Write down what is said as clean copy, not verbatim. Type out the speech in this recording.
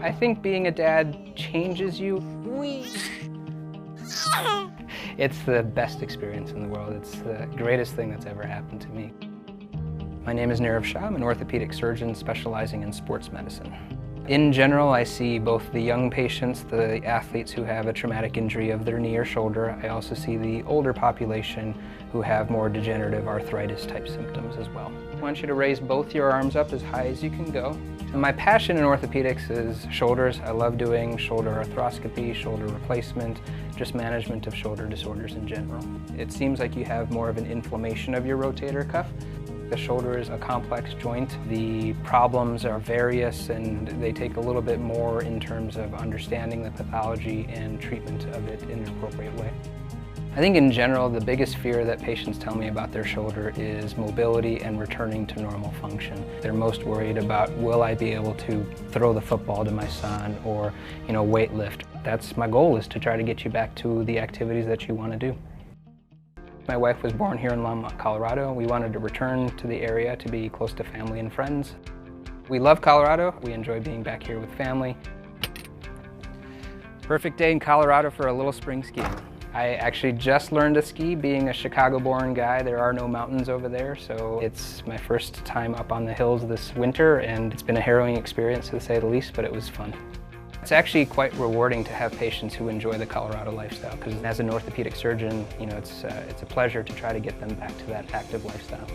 I think being a dad changes you. It's the best experience in the world. It's the greatest thing that's ever happened to me. My name is Nirav Shah. I'm an orthopedic surgeon specializing in sports medicine. In general, I see both the young patients, the athletes who have a traumatic injury of their knee or shoulder. I also see the older population who have more degenerative arthritis type symptoms as well. I want you to raise both your arms up as high as you can go. And my passion in orthopedics is shoulders. I love doing shoulder arthroscopy, shoulder replacement, just management of shoulder disorders in general. It seems like you have more of an inflammation of your rotator cuff. The shoulder is a complex joint. The problems are various and they take a little bit more in terms of understanding the pathology and treatment of it in an appropriate way. I think in general, the biggest fear that patients tell me about their shoulder is mobility and returning to normal function. They're most worried about, will I be able to throw the football to my son or, weight lift. That's my goal, is to try to get you back to the activities that you want to do. My wife was born here in Longmont, Colorado. We wanted to return to the area to be close to family and friends. We love Colorado. We enjoy being back here with family. Perfect day in Colorado for a little spring skiing. I actually just learned to ski. Being a Chicago-born guy, there are no mountains over there, so it's my first time up on the hills this winter, and it's been a harrowing experience to say the least, but it was fun. It's actually quite rewarding to have patients who enjoy the Colorado lifestyle, because as an orthopedic surgeon, it's a pleasure to try to get them back to that active lifestyle.